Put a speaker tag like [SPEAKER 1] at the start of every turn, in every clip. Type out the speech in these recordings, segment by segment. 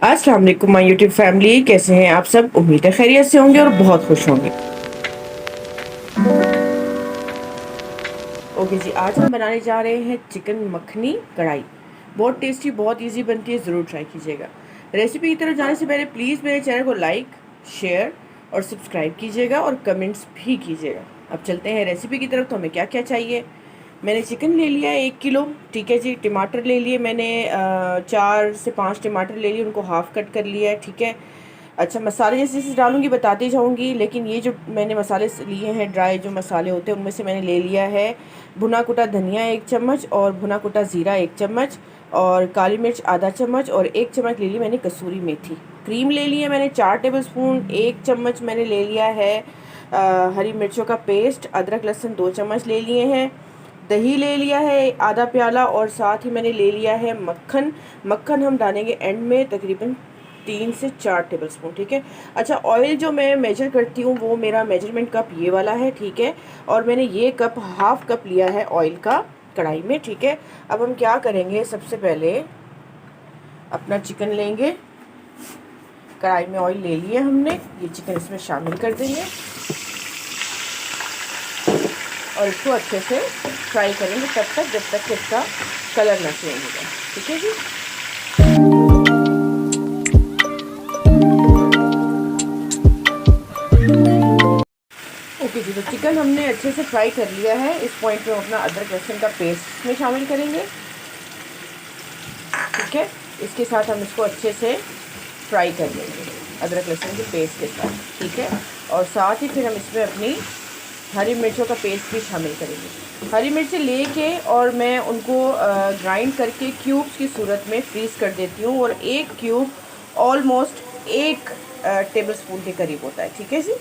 [SPEAKER 1] अस्सलाम वालेकुम my YouTube family, कैसे हैं आप सब। उम्मीद है खैरियत से होंगे और बहुत खुश होंगे। ओके जी, आज हम बनाने जा रहे हैं चिकन मखनी कढ़ाई। बहुत टेस्टी, बहुत इजी बनती है, ज़रूर ट्राई कीजिएगा। रेसिपी की तरफ जाने से पहले प्लीज़ मेरे चैनल को लाइक, शेयर और सब्सक्राइब कीजिएगा और कमेंट्स भी कीजिएगा। अब चलते हैं रेसिपी की तरफ। तो हमें क्या क्या चाहिए। मैंने चिकन ले लिया है 1 किलो, ठीक है जी। टमाटर ले लिए मैंने 4 से 5 टमाटर ले लिए, उनको हाफ़ कट कर लिया है, ठीक है। अच्छा, मसाले जैसे जैसे डालूंगी बताती जाऊंगी, लेकिन ये जो मैंने मसाले लिए हैं, ड्राई जो मसाले होते हैं, उनमें से मैंने ले लिया है भुना कुटा धनिया 1 चम्मच और भुना कुटा ज़ीरा 1 चम्मच और काली मिर्च आधा चम्मच और 1 चम्मच ले ली मैंने कसूरी मेथी। क्रीम ले ली है मैंने 4 टेबल स्पून। 1 चम्मच मैंने ले लिया है हरी मिर्चों का पेस्ट। अदरक लहसुन 2 चम्मच ले लिए हैं। दही ले लिया है आधा प्याला और साथ ही मैंने ले लिया है मक्खन। मक्खन हम डालेंगे एंड में, तकरीबन 3 से 4 टेबल स्पून, ठीक है। अच्छा, ऑयल जो मैं मेजर करती हूँ वो मेरा मेजरमेंट कप ये वाला है, ठीक है। और मैंने ये कप हाफ कप लिया है ऑयल का कढ़ाई में, ठीक है। अब हम क्या करेंगे, सबसे पहले अपना चिकन लेंगे। कढ़ाई में ऑयल ले लिया हमने, ये चिकन इसमें शामिल कर देंगे और इसको अच्छे से फ्राई करेंगे तब तक जब तक कि इसका कलर ना चेंज हो जाए, ठीक है जी। ओके जी, तो चिकन हमने अच्छे से फ्राई कर लिया है। इस पॉइंट पे हम अपना अदरक लहसुन का पेस्ट में शामिल करेंगे, ठीक है। इसके साथ हम इसको अच्छे से फ्राई कर लेंगे अदरक लहसुन के पेस्ट के साथ, ठीक है। और साथ ही फिर हम इसमें अपनी हरी मिर्चों का पेस्ट भी शामिल करेंगे। हरी मिर्चें लेके और मैं उनको ग्राइंड करके क्यूब्स की सूरत में फ्रीज़ कर देती हूँ और एक क्यूब ऑलमोस्ट 1 टेबल स्पून के करीब होता है, ठीक है जी।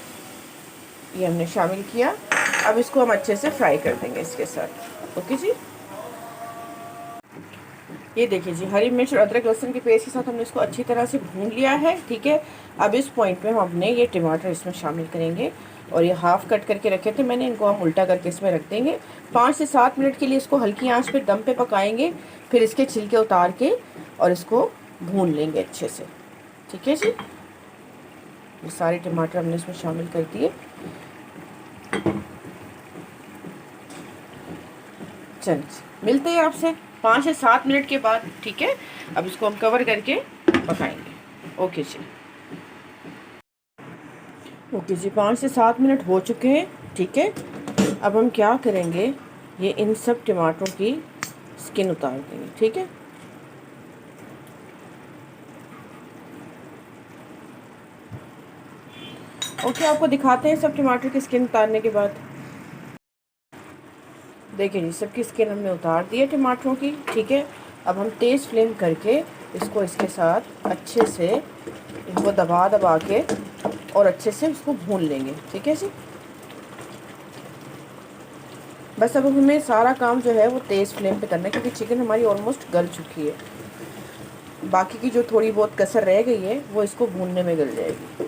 [SPEAKER 1] ये हमने शामिल किया। अब इसको हम अच्छे से फ्राई कर देंगे इसके साथ, ओके जी। ये देखिए जी, हरी मिर्च और अदरक लहसुन के पेस्ट के साथ हमने इसको अच्छी तरह से भून लिया है, ठीक है। अब इस पॉइंट पे हम अपने ये टमाटर इसमें शामिल करेंगे और ये हाफ़ कट करके रखे थे मैंने, इनको हम उल्टा करके इसमें रख देंगे। 5 से 7 मिनट के लिए इसको हल्की आंच पे दम पे पकाएंगे, फिर इसके छिलके उतार के और इसको भून लेंगे अच्छे से, ठीक है जी। ये सारे टमाटर हमने इसमें शामिल कर दिए। चल, मिलते हैं आपसे 5 से 7 मिनट के बाद, ठीक है। अब इसको हम कवर करके पकाएंगे, ओके जी। ओके जी, 5 से 7 मिनट हो चुके हैं, ठीक है। अब हम क्या करेंगे, ये इन सब टमाटरों की स्किन उतार देंगे, ठीक है। ओके, आपको दिखाते हैं सब टमाटर की स्किन उतारने के बाद। देखिए जी, सबकी स्किन हमने उतार दी है टमाटरों की, ठीक है। अब हम तेज़ फ्लेम करके इसको इसके साथ अच्छे से इनको दबा दबा के और अच्छे से इसको भून लेंगे, ठीक है जी। बस अब हमें सारा काम जो है वो तेज़ फ्लेम पे करना है, क्योंकि चिकन हमारी ऑलमोस्ट गल चुकी है। बाकी की जो थोड़ी बहुत कसर रह गई है वो इसको भूनने में गल जाएगी।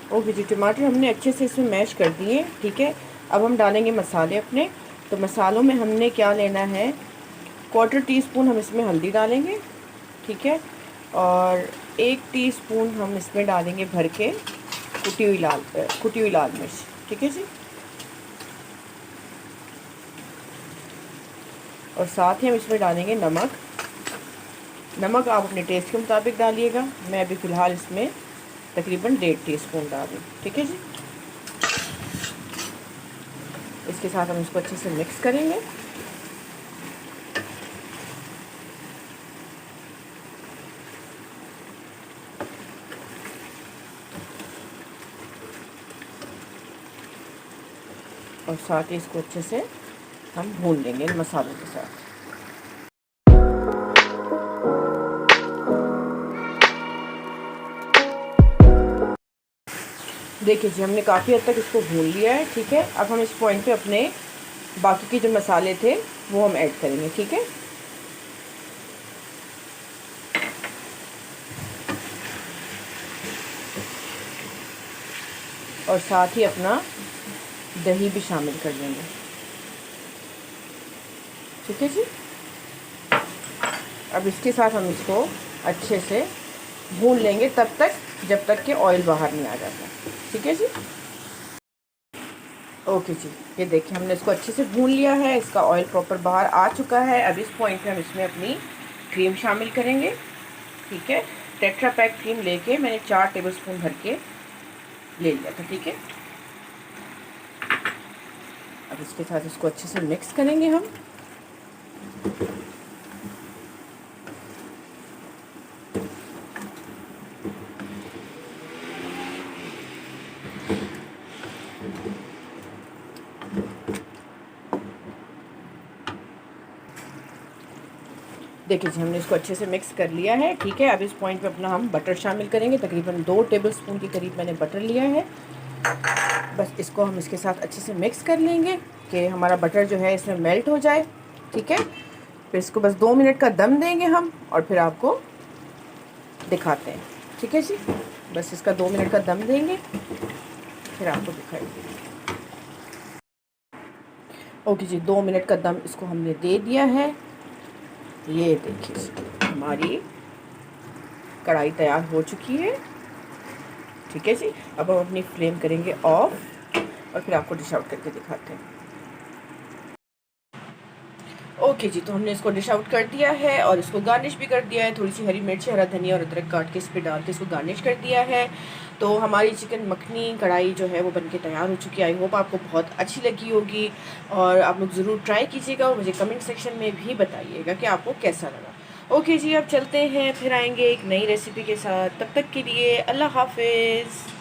[SPEAKER 1] ओके जी, टमाटर हमने अच्छे से इसमें मैश कर दिए, ठीक है। अब हम डालेंगे मसाले अपने। तो मसालों में हमने क्या लेना है, 1/4 टीस्पून हम इसमें हल्दी डालेंगे, ठीक है। और 1 टीस्पून हम इसमें डालेंगे भर के कुटी हुई लाल मिर्च, ठीक है जी। और साथ ही हम इसमें डालेंगे नमक। नमक आप अपने टेस्ट के मुताबिक डालिएगा, मैं अभी फ़िलहाल इसमें तकरीबन 1.5 टीस्पून डाल दूँ, ठीक है जी। इसके साथ हम इसको अच्छे से मिक्स करेंगे। और साथ ही इसको अच्छे से हम भून लेंगे इन मसालों के साथ। देखिए जी, हमने काफ़ी हद तक इसको भून लिया है, ठीक है। अब हम इस पॉइंट पे अपने बाकी के जो मसाले थे वो हम ऐड करेंगे, ठीक है। और साथ ही अपना दही भी शामिल कर देंगे, ठीक है जी। अब इसके साथ हम इसको अच्छे से भून लेंगे तब तक जब तक कि ऑयल बाहर नहीं आ जाता। ठीक है जी। ओके जी, ये देखिए हमने इसको अच्छे से भून लिया है, इसका ऑयल प्रॉपर बाहर आ चुका है। अब इस पॉइंट पे हम इसमें अपनी क्रीम शामिल करेंगे। ठीक है, टेट्रा पैक क्रीम लेके मैंने 4 टेबलस्पून भर के ले लिया था। ठीक है, अब इसके साथ इसको अच्छे से मिक्स करेंगे हम। देखिए जी, हमने इसको अच्छे से मिक्स कर लिया है। ठीक है, अब इस पॉइंट पे अपना हम बटर शामिल करेंगे। तकरीबन 2 टेबलस्पून के करीब मैंने बटर लिया है। बस इसको हम इसके साथ अच्छे से मिक्स कर लेंगे कि हमारा बटर जो है इसमें मेल्ट हो जाए। ठीक है, फिर इसको बस 2 मिनट का दम देंगे हम और फिर आपको दिखाते हैं। ठीक है जी, बस इसका 2 मिनट का दम देंगे फिर आपको दिखाएंगे। ओके जी, 2 मिनट का दम इसको हमने दे दिया है। ये देखिए हमारी कढ़ाई तैयार हो चुकी है। ठीक है जी, अब हम अपनी फ्लेम करेंगे ऑफ और फिर आपको डिश आउट करके दिखाते हैं। ओके जी, तो हमने इसको डिश आउट कर दिया है और इसको गार्निश भी कर दिया है। थोड़ी सी हरी मिर्च, हरा धनिया और अदरक काट के इस पर डाल के इसको गार्निश कर दिया है। तो हमारी चिकन मखनी कढ़ाई जो है वो बनके तैयार हो चुकी है। आई होप आपको बहुत अच्छी लगी होगी और आप लोग ज़रूर ट्राई कीजिएगा और मुझे कमेंट सेक्शन में भी बताइएगा कि आपको कैसा लगा। ओके जी, अब चलते हैं, फिर आएंगे एक नई रेसिपी के साथ। तब तक के लिए अल्लाह हाफिज़।